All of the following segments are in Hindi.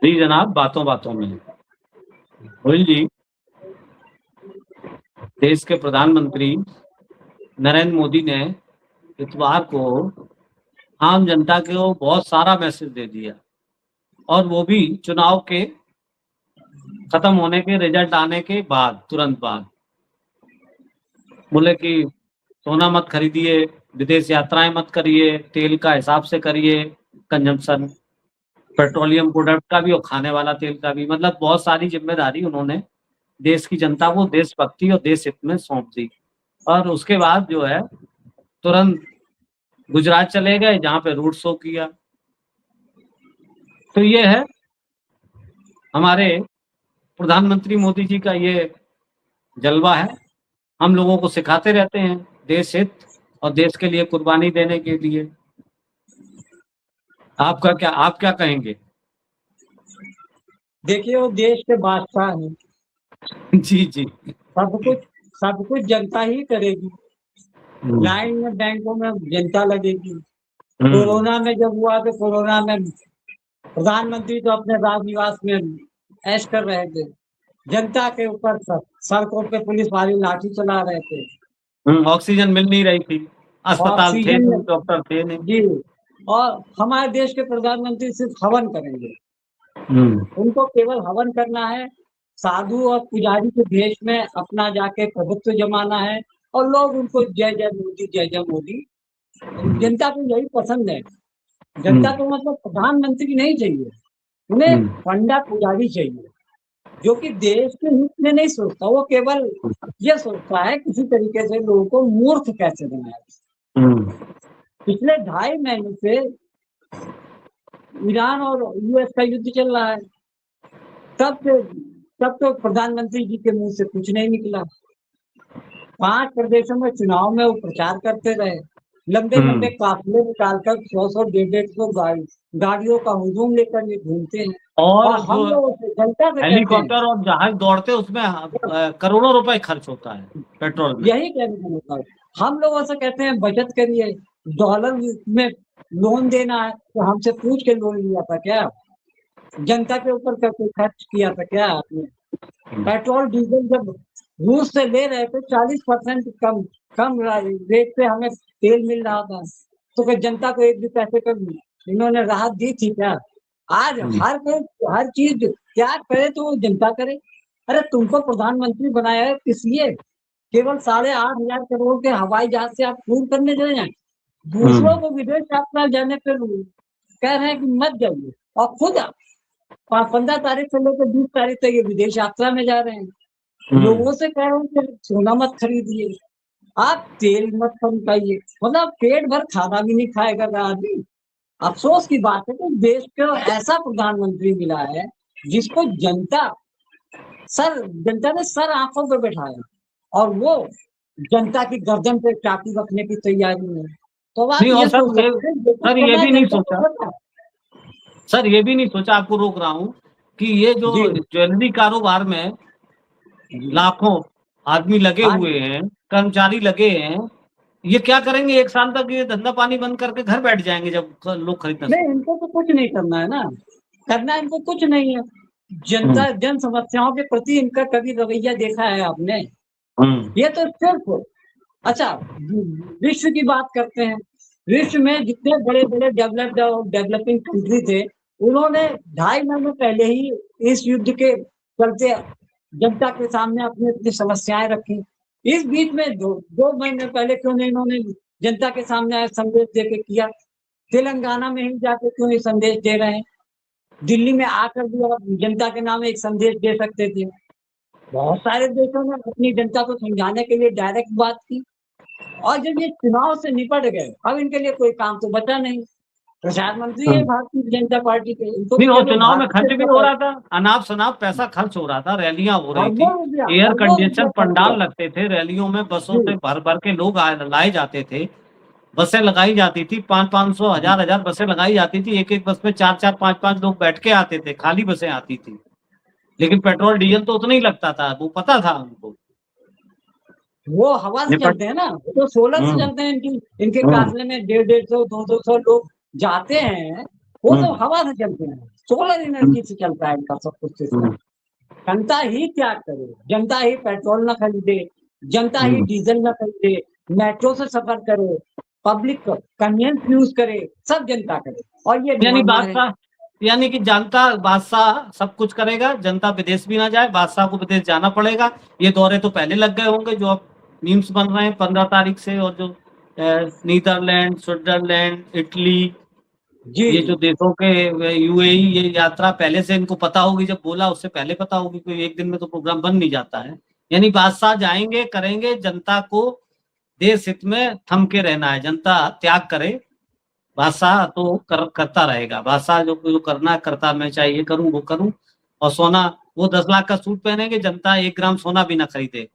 जी जनाब, बातों बातों में गोयल जी देश के प्रधानमंत्री नरेंद्र मोदी ने इतवार को आम जनता को बहुत सारा मैसेज दे दिया, और वो भी चुनाव के खत्म होने के रिजल्ट आने के बाद, तुरंत बाद। बोले कि सोना मत खरीदिए, विदेश यात्राएं मत करिए, तेल का हिसाब से करिए कंजम्पशन, पेट्रोलियम प्रोडक्ट का भी और खाने वाला तेल का भी। मतलब बहुत सारी जिम्मेदारी उन्होंने देश की जनता को देशभक्ति और देश हित में सौंप दी। और उसके बाद जो है तुरंत गुजरात चले गए, जहां पे रोड शो किया। तो ये है हमारे प्रधानमंत्री मोदी जी का ये जलवा है। हम लोगों को सिखाते रहते हैं देश हित और देश के लिए कुर्बानी देने के लिए। आप क्या कहेंगे? देखिए, वो देश के बादशाह हैं। जी जी। सब कुछ जनता ही करेगी। लाइन में बैंकों में जनता लगेगी। कोरोना में जब हुआ तो कोरोना में प्रधानमंत्री तो अपने राजनिवास में ऐश कर रहे थे, जनता के ऊपर सड़कों पे पुलिस वाले लाठी चला रहे थे। ऑक्सीजन मिल नहीं रही थी, अस्पताल थे नहीं, डॉक्टर थे नहीं। जी, और हमारे देश के प्रधानमंत्री सिर्फ हवन करेंगे। उनको केवल हवन करना है, साधु और पुजारी के देश में अपना जाके प्रभुत्व जमाना है, और लोग उनको जय जय मोदी, जय जय मोदी। जनता को यही पसंद है। जनता को मतलब प्रधानमंत्री नहीं चाहिए, उन्हें पंडा पुजारी चाहिए, जो कि देश के हित में नहीं सोचता। वो केवल ये सोचता है किसी तरीके से लोगों को मूर्ख कैसे बनाए। पिछले 2.5 महीने से ईरान और यूएस का युद्ध चल रहा है, तब तो प्रधानमंत्री जी के मुंह से कुछ नहीं निकला। 5 प्रदेशों में चुनाव में वो प्रचार करते रहे, लंबे लंबे काफिले निकालकर 100 150 गाड़ियों का हुजूम लेकर ये घूमते हैं। और हम लोग जनता से हेलीकॉप्टर और जहाज दौड़ते, उसमें करोड़ों रुपए खर्च होता है पेट्रोल में। यही कहने का मतलब, हम लोगों से कहते हैं बचत करिए, डॉलर में लोन देना है तो हमसे पूछ के लोन लिया था क्या? जनता के ऊपर कोई खर्च किया था क्या आपने? पेट्रोल डीजल जब रूस से ले रहे थे 40% कम रेट पे हमें तेल मिल रहा था, तो क्या जनता को एक भी पैसे का इन्होंने राहत दी थी क्या? आज हर चीज क्या करे तो वो जनता करे। अरे तुमको प्रधानमंत्री बनाया है किस लिए? केवल 8,500 करोड़ के हवाई जहाज से आप टूर करने चले जाए, दूसरों को विदेश यात्रा जाने पर कह रहे हैं कि मत जाइए, और खुद 15 तारीख से लेकर 20 तारीख तक ये विदेश यात्रा में जा रहे हैं। लोगों से कह रहे हैं कि सोना मत खरीदिए, आप तेल मत खाइए, मतलब पेट भर खाना भी नहीं खाएगा आदमी। अफसोस की बात है कि देश को ऐसा प्रधानमंत्री मिला है जिसको जनता ने सर आंखों पे बैठाया, और वो जनता की गर्दन पे चाकू रखने की तैयारी में। तो आप ये सर ये भी नहीं सोचा, सर ये भी नहीं सोचा, आपको रोक रहा हूँ, कि ये जो ज्वेलरी कारोबार में लाखों आदमी लगे हुए हैं, कर्मचारी लगे हैं, ये क्या करेंगे? 1 साल तक ये धंधा पानी बंद करके घर बैठ जाएंगे जब लोग खरीदना। नहीं, इनको तो कुछ नहीं करना है ना, करना इनको कुछ नहीं है। जनता जन समस्याओं के प्रति इनका कभी रवैया देखा है आपने? ये तो सिर्फ अच्छा, विश्व की बात करते हैं। विश्व में जितने बड़े बड़े डेवलपिंग कंट्री थे, उन्होंने 2.5 महीने पहले ही इस युद्ध के चलते जनता के सामने अपनी अपनी समस्याएं रखी। इस बीच में 2 महीने पहले क्यों नहीं इन्होंने जनता के सामने संदेश देके किया? तेलंगाना में ही जाके क्यों ये संदेश दे रहे हैं? दिल्ली में आकर भी आप जनता के नाम एक संदेश दे सकते थे। बहुत सारे देशों ने अपनी जनता को समझाने के लिए डायरेक्ट बात की, और जब ये चुनाव से निपट गए, अब इनके लिए कोई काम तो बचा नहीं। प्रधानमंत्री है भारतीय जनता पार्टी के, नहीं, चुनाव में खर्च भी हो रहा था, अनाप शनाप पैसा खर्च हो रहा था, रैलियां हो रही थी, एयर कंडीशन पंडाल लगते थे, रैलियों में बसों से भर भर के लोग लाए जाते थे, बसें लगाई जाती थी, 500-500 1000 बसें लगाई जाती थी, एक एक बस में 4-4 5-5 लोग बैठ के आते थे, खाली बसें आती थी। लेकिन पेट्रोल डीजल तो उतना ही लगता था, वो पता था उनको। वो हवा से चलते हैं ना, तो सोलर से चलते हैं। इनके काफिले में 150-200 लोग जाते हैं, वो सब हवा से चलते हैं, सोलर एनर्जी से चलता है इनका सब कुछ सिस्टम। जनता ही त्याग करे, जनता ही पेट्रोल न खरीदे, जनता ही डीजल न खरीदे, मेट्रो से सफर करे, पब्लिक कन्वीनियंस यूज करे, सब जनता करे। और ये यानी नॉर्मल है। बादशाह, यानी कि जनता, बादशाह सब कुछ करेगा, जनता विदेश भी ना जाए, बादशाह को विदेश जाना पड़ेगा। ये दौरे तो पहले लग गए होंगे जो अब मीम्स बन रहे हैं 15 तारीख से, और जो नीदरलैंड, स्विट्जरलैंड, इटली, जी ये जो देशों के यूएई, ये यात्रा पहले से इनको पता होगी, जब बोला उससे पहले पता होगी, कोई एक दिन में तो प्रोग्राम बन नहीं जाता है। यानी बादशाह जाएंगे, करेंगे, जनता को देश हित में थम के रहना है, जनता त्याग करे, बादशाह तो करता रहेगा, बादशाह जो जो करना करता, मैं चाहे ये करूं वो करूं। और सोना, वो 10 लाख का सूट पहनेंगे, जनता 1 ग्राम सोना भी ना खरीदे,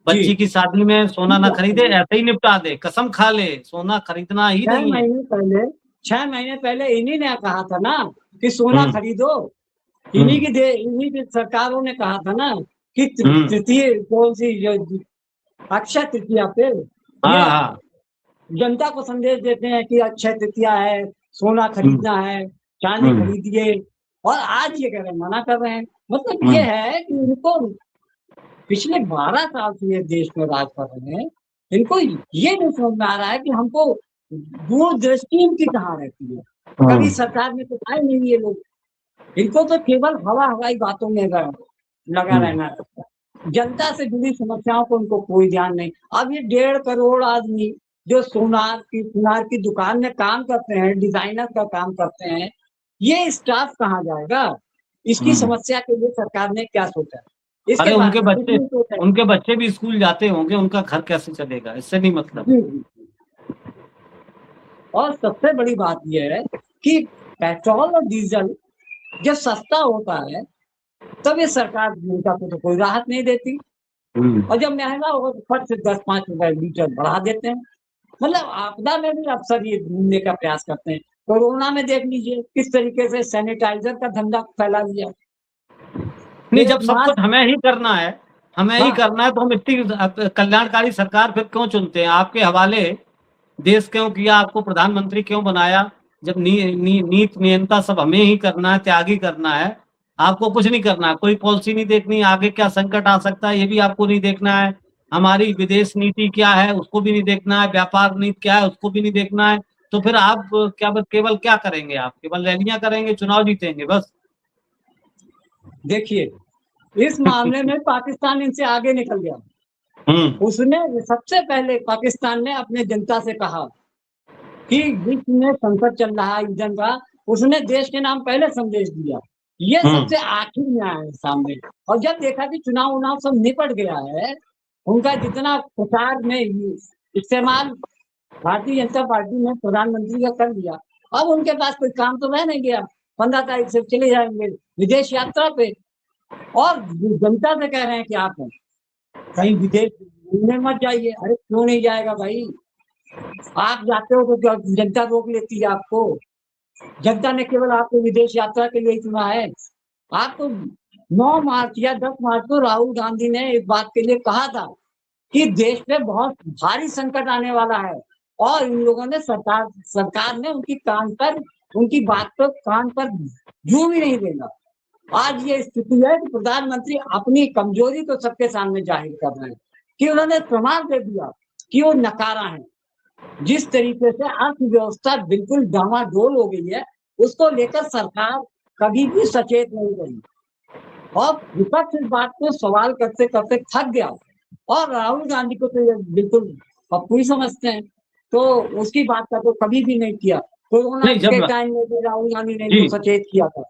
बच्ची की शादी में सोना ना खरीदे, ऐसे ही निपटा दे, कसम खा ले, सोना खरीदना ही नहीं है। 6 महीने पहले इन्हीं ने कहा था ना कि सोना खरीदो, इन्हीं की सरकारों ने कहा था ना कि तृतीय कौन सी अक्षय तृतीया पे हाँ, जनता को संदेश देते हैं कि अक्षय तृतीया है, सोना खरीदना है, चांदी खरीदिए, और आज ये कह रहे हैं, मना कर रहे हैं। मतलब ये है कि इनको पिछले 12 साल से ये देश में राज कर रहे हैं, इनको ये नहीं समझ में आ रहा है कि हमको दूरदृष्टि इनकी कहाँ रहती है। कभी सरकार में तो आए नहीं ये लोग, इनको तो केवल हवाई बातों में लगा रहना रहता है। जनता से जुड़ी समस्याओं को उनको कोई ध्यान नहीं। अब ये 1.5 करोड़ आदमी जो सुनार की दुकान में काम करते हैं, डिजाइनर का काम करते हैं, ये स्टाफ कहाँ जाएगा? इसकी समस्या के लिए सरकार ने क्या सोचा? अरे इसके बारे में कुछ नहीं सोचा। उनके बच्चे भी स्कूल जाते होंगे, उनका घर कैसे चलेगा? इससे नहीं मतलब। और सबसे बड़ी बात यह है कि पेट्रोल और डीजल जब सस्ता होता है तब ये सरकार जनता को तो कोई राहत नहीं देती, और जब महंगा होगा तो फट से 10-5 रुपए लीटर बढ़ा देते हैं। मतलब आपदा में भी अक्सर ये ढूंढने का प्रयास करते हैं। कोरोना में देख लीजिए किस तरीके से सैनिटाइजर का धंधा फैला दिया। नहीं, जब सब कुछ हमें ही करना है, ही करना है, तो हम इतनी कल्याणकारी सरकार फिर क्यों चुनते हैं? आपके हवाले देश क्यों किया, आपको प्रधानमंत्री क्यों बनाया, जब नीति नियंता सब हमें ही करना है, त्यागी करना है, आपको कुछ नहीं करना है, कोई पॉलिसी नहीं देखनी, आगे क्या संकट आ सकता है ये भी आपको नहीं देखना है, हमारी विदेश नीति क्या है उसको भी नहीं देखना है, व्यापार नीति क्या है उसको भी नहीं देखना है, तो फिर आप क्या केवल क्या करेंगे? आप केवल रैलियां करेंगे, चुनाव जीतेंगे बस। देखिए, इस मामले में पाकिस्तान इनसे आगे निकल गया। उसने सबसे पहले पाकिस्तान ने अपने जनता से कहा कि विश्व में संकट चल रहा है ईंधन का, उसने देश के नाम पहले संदेश दिया। ये सबसे आखिर में आया है सामने। और जब देखा कि चुनाव सब निपट गया है, उनका जितना प्रचार में इस्तेमाल भारतीय जनता पार्टी ने प्रधानमंत्री का कर दिया, अब उनके पास कोई काम तो रह नहीं गया। 15 तारीख से चले जाएंगे विदेश यात्रा पे, और जनता से कह रहे हैं कि आप कहीं विदेश घूमने मत जाइए। अरे क्यों नहीं जाएगा भाई? आप जाते हो तो जनता रोक लेती है आपको? जनता ने केवल आपको विदेश यात्रा के लिए चुना है। आपको 9 मार्च या 10 मार्च को राहुल गांधी ने इस बात के लिए कहा था कि देश पे बहुत भारी संकट आने वाला है, और इन लोगों ने सरकार ने उनकी बात को कान पर जू भी नहीं देगा। आज ये स्थिति है कि प्रधानमंत्री अपनी कमजोरी को सबके सामने जाहिर कर रहे हैं, कि उन्होंने प्रमाण दे दिया कि वो नकारा है। जिस तरीके से अर्थव्यवस्था बिल्कुल डामाडोल हो गई है, उसको लेकर सरकार कभी भी सचेत नहीं रही, और विपक्ष इस बात को सवाल करते करते थक गया, और राहुल गांधी को तो बिल्कुल पप्पू ही समझते हैं, तो उसकी बात का तो कभी भी नहीं किया। कोरोना के टाइम में भी राहुल गांधी ने इनको सचेत किया था,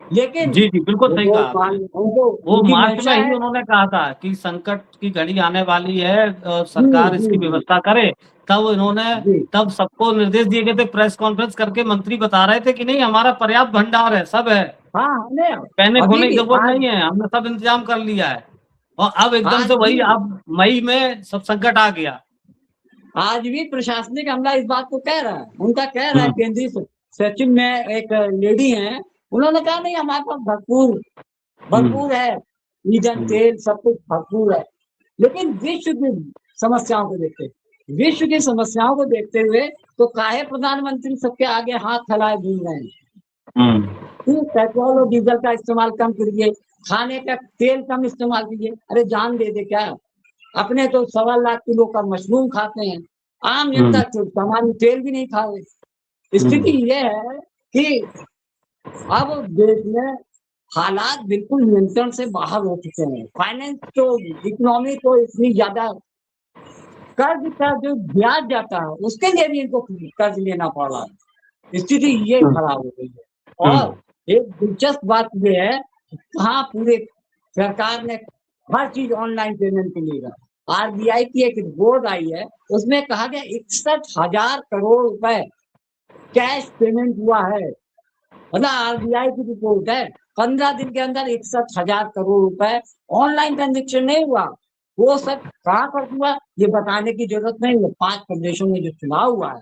लेकिन जी बिल्कुल सही कहा आपने। वो मार्च में ही उन्होंने कहा था कि संकट की घड़ी आने वाली है, सरकार इसकी व्यवस्था करे, तब तब सबको निर्देश दिए गए थे, प्रेस कॉन्फ्रेंस करके मंत्री बता रहे थे कि नहीं हमारा पर्याप्त भंडार है, सब है, पैनिक होने की जरूरत नहीं है, हमने सब इंतजाम कर लिया है। और अब एकदम से वही, अब मई में सब संकट आ गया। आज भी प्रशासनिक अमला इस बात को कह रहा है, उनका कह रहा है, केंद्रीय सचिव में एक लेडी है, उन्होंने कहा नहीं हमारे पास भरपूर है, ईंधन तेल सब कुछ भरपूर है। लेकिन विश्व की समस्याओं को देखते हुए तो काहे प्रधानमंत्री सबके आगे हाथ फैलाए घूम रहे हैं? पेट्रोल और डीजल का इस्तेमाल कम करिए, खाने का तेल कम इस्तेमाल कीजिए। अरे जान दे दे क्या, अपने तो 1.25 लाख किलो का मशरूम खाते हैं, आम जनता तो सामान्य तेल भी नहीं खा रहे। स्थिति ये है कि अब देश में हालात बिल्कुल नियंत्रण से बाहर हो चुके हैं। फाइनेंस तो, इकोनॉमी तो इतनी ज्यादा, कर्ज का जो ब्याज जाता है उसके लिए भी इनको कर्ज लेना पड़ रहा है। स्थिति ये खराब हो गई है। और एक दिलचस्प बात ये है कि कहाँ पूरे सरकार ने हर चीज ऑनलाइन पेमेंट के लिए आरबीआई की एक रिपोर्ट आई है, उसमें कहा गया 61,000 करोड़ रुपए कैश पेमेंट हुआ है। मतलब आरबीआई की रिपोर्ट है, 15 दिन के अंदर 61,000 करोड़ रुपए ऑनलाइन ट्रांजेक्शन नहीं हुआ। वो सब कहाँ पर हुआ ये बताने की जरूरत नहीं है। 5 प्रदेशों में जो चुनाव हुआ है,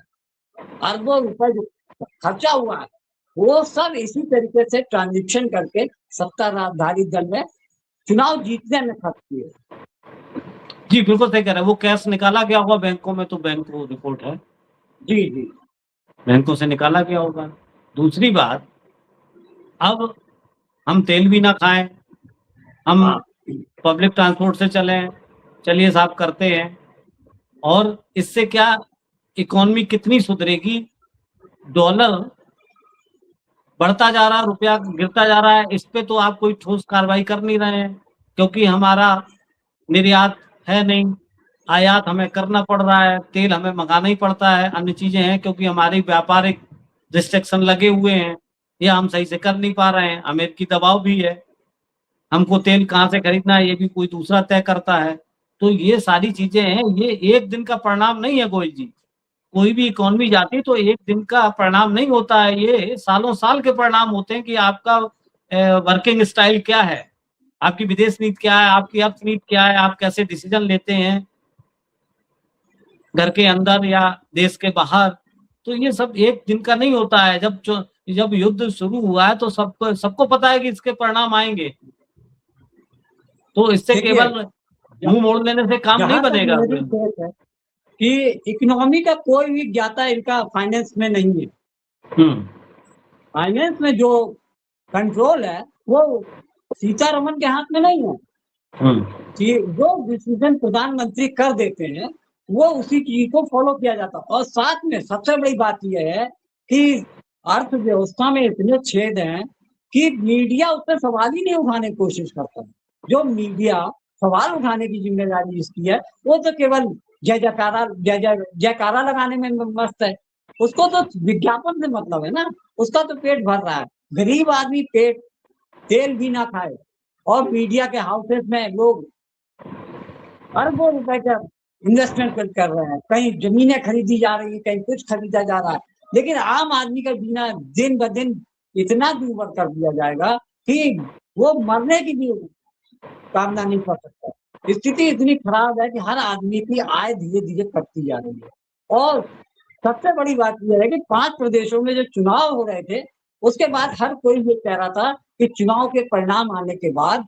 अरबों रुपए जो खर्चा हुआ है, वो सब इसी तरीके से ट्रांजेक्शन करके सत्ताधारी दल में चुनाव जीतने में खर्च किए। जी बिल्कुल सही कह रहे हैं। वो कैश निकाला गया होगा बैंकों में, तो बैंक को रिपोर्ट है, जी जी, बैंकों से निकाला गया होगा। दूसरी बात, अब हम तेल भी ना खाएं, हम पब्लिक ट्रांसपोर्ट से चलें, चलिए साहब करते हैं, और इससे क्या इकोनॉमी कितनी सुधरेगी? डॉलर बढ़ता जा रहा है, रुपया गिरता जा रहा है, इस पे तो आप कोई ठोस कार्रवाई कर नहीं रहे हैं, क्योंकि हमारा निर्यात है नहीं, आयात हमें करना पड़ रहा है, तेल हमें मंगाना ही पड़ता है, अन्य चीजें हैं, क्योंकि हमारी व्यापारिक रिस्ट्रिक्शन लगे हुए हैं, या हम सही से कर नहीं पा रहे हैं। अमेरिकी दबाव भी है, हमको तेल कहाँ से खरीदना है ये भी कोई दूसरा तय करता है। तो ये सारी चीजें हैं, ये एक दिन का परिणाम नहीं है गोयल जी। कोई भी इकोनॉमी जाती तो एक दिन का परिणाम नहीं होता है, ये सालों साल के परिणाम होते हैं कि आपका वर्किंग स्टाइल क्या है, आपकी विदेश नीति क्या है, आपकी अर्थ नीति क्या है, आप कैसे डिसीजन लेते हैं घर के अंदर या देश के बाहर। तो ये सब एक दिन का नहीं होता है। जब युद्ध शुरू हुआ है तो सबको पता है कि इसके परिणाम आएंगे, तो इससे केवल मुंह मोड़ लेने से काम नहीं बनेगा। कि इकोनॉमी का कोई भी ज्ञाता इनका फाइनेंस में नहीं है। फाइनेंस में जो कंट्रोल है वो सीतारमन के हाथ में नहीं है। कि जो डिसीजन प्रधानमंत्री कर देते हैं वो उसी चीज को फॉलो किया जाता है। और साथ में सबसे बड़ी बात यह है कि अर्थव्यवस्था में इतने छेद हैं कि मीडिया उस पर सवाल ही नहीं उठाने की कोशिश करता। जो मीडिया सवाल उठाने की जिम्मेदारी जिसकी है वो तो केवल जय जयकारा लगाने में मस्त है। उसको तो विज्ञापन से मतलब है ना, उसका तो पेट भर रहा है। गरीब आदमी पेट तेल भी ना खाए और मीडिया के हाउसेस में लोग अरबों रुपए का इन्वेस्टमेंट कर रहे हैं, कहीं जमीनें खरीदी जा रही है, कहीं कुछ खरीदा जा रहा है, लेकिन आम आदमी का जीना दिन ब दिन इतना दूभर कर दिया जाएगा कि वो मरने की भी कामना नहीं कर सकता। स्थिति इतनी खराब है कि हर आदमी की आय धीरे धीरे कटती जा रही है। और सबसे बड़ी बात यह है कि 5 प्रदेशों में जो चुनाव हो रहे थे उसके बाद हर कोई ये कह रहा था कि चुनाव के परिणाम आने के बाद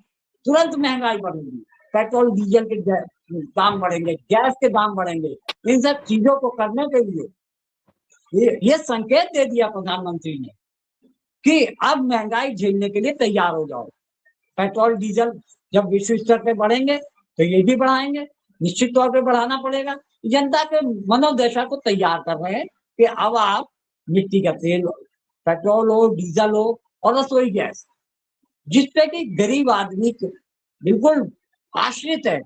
तुरंत महंगाई बढ़ेगी, पेट्रोल डीजल के दाम बढ़ेंगे, गैस के दाम बढ़ेंगे। इन सब चीजों को करने के लिए ये संकेत दे दिया प्रधानमंत्री ने कि अब महंगाई झेलने के लिए तैयार हो जाओ। पेट्रोल डीजल जब विश्व स्तर पे बढ़ेंगे तो ये भी बढ़ाएंगे, निश्चित तौर पे बढ़ाना पड़ेगा। जनता के मनोदशा को तैयार कर रहे हैं कि अब आप मिट्टी का तेल, पेट्रोल हो, डीजल हो और रसोई गैस, जिसपे कि गरीब आदमी बिल्कुल आश्रित है।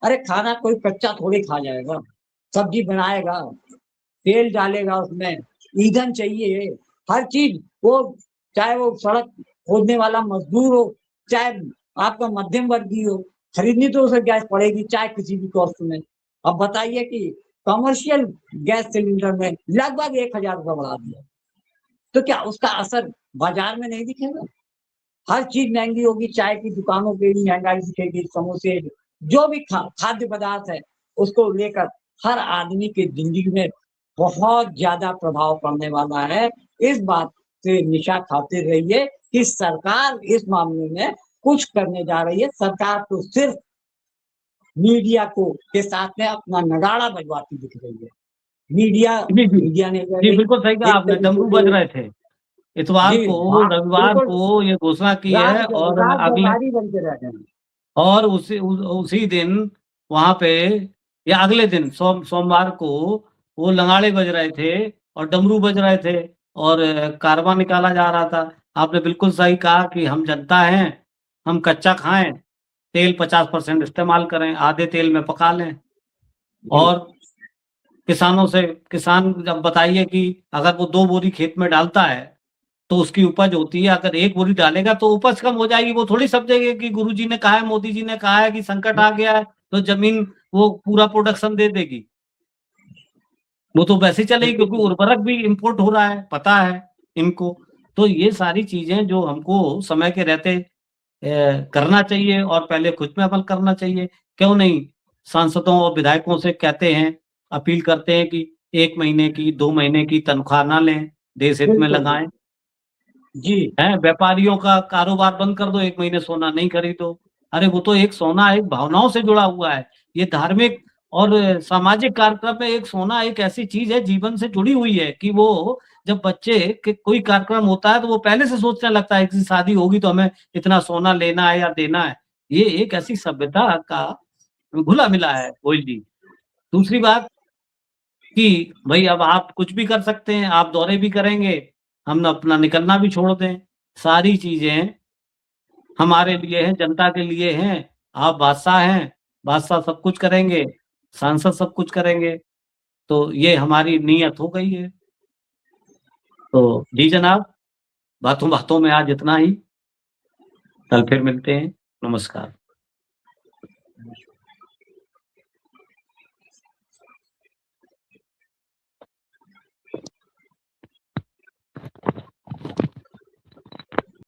अरे खाना कोई कच्चा थोड़ी खा जाएगा, सब्जी बनाएगा, तेल डालेगा, उसमें ईंधन चाहिए, हर चीज। वो चाहे वो सड़क खोदने वाला मजदूर हो, चाहे आपका मध्यम वर्गीय हो, खरीदनी तो उसे गैस पड़ेगी चाहे किसी भी कॉस्ट में। अब बताइए कि कमर्शियल गैस सिलेंडर में लगभग 1,000 रुपया बढ़ा दिया, तो क्या उसका असर बाजार में नहीं दिखेगा? हर चीज महंगी होगी, चाय की दुकानों पे भी महंगाई दिखेगी, समोसे जो भी खाद्य पदार्थ है उसको लेकर हर आदमी के जिंदगी में बहुत ज्यादा प्रभाव पड़ने वाला है। इस बात से निशा खाते रहिए कि सरकार इस मामले में कुछ करने जा रही है। सरकार तो सिर्फ मीडिया को के साथ में अपना नगाड़ा बजवाती दिख रही है। मीडिया ने बिल्कुल सही कहा आपने, डमरू बज रहे थे। इतवार जी, को, हाँ, रविवार बिल्कुल को ये घोषणा की है और रात अगले व्यापारी बन के रह गए हैं। और उसी दिन वहाँ पे या अगले दिन सोमवार को वो लंगाड़े बज रहे थे और डमरू बज रहे थे और कारवां निकाला जा रहा था। आपने बिल्कुल सही कहा कि हम जनता हैं, हम कच्चा खाएँ, तेल 50% इस्तेमाल करें, आधे तेल में पका लें जी, और किसान जब बताइए कि अगर वो 2 बोरी खेत में डालता है, तो उसकी उपज होती है, अगर 1 बोरी डालेगा तो उपज कम हो जाएगी। वो थोड़ी समझेंगे कि गुरुजी ने कहा है, मोदी जी ने कहा है कि संकट आ गया है, तो ज़मीन वो पूरा प्रोडक्शन दे देगी। वो तो वैसे ही चलेगी बिल्कुल क्योंकि सही। उर्वरक भी इम्पोर्ट हो रहा है, पता है इनको। तो ये सारी चीज़ें जो हमको समय के रहते करना चाहिए और पहले खुद में अमल करना चाहिए। क्यों नहीं सांसदों और विधायकों से कहते हैं, अपील करते हैं कि 1 महीने की, 2 महीने की तनख्वाह ना लें, देश हित में बिल्कुल, लगाएँ। जी, हैं, व्यापारियों का कारोबार बंद कर दो, 1 महीने सोना नहीं खरीदो। अरे वो तो एक सोना एक भावनाओं से जुड़ा हुआ है। ये धार्मिक और सामाजिक कार्यक्रम में एक सोना एक ऐसी चीज़ है जीवन से जुड़ी हुई है कि वो जब बच्चे के कोई कार्यक्रम होता है तो वो पहले से सोचने लगता है कि शादी होगी तो हमें इतना सोना लेना है या देना है। ये एक ऐसी सभ्यता का घुला-मिला है गोयल जी। दूसरी बात कि भई अब आप कुछ भी कर सकते हैं, आप दौरे भी करेंगे, हम अपना निकलना भी छोड़ दें। सारी चीज़ें हमारे लिए हैं, जनता के लिए हैं। आप बादशाह हैं, बादशाह सब कुछ करेंगे, सांसद सब कुछ करेंगे, तो ये हमारी नीयत हो गई है। तो जी जनाब, बातों-बातों में आज इतना ही, कल फिर मिलते हैं। नमस्कार।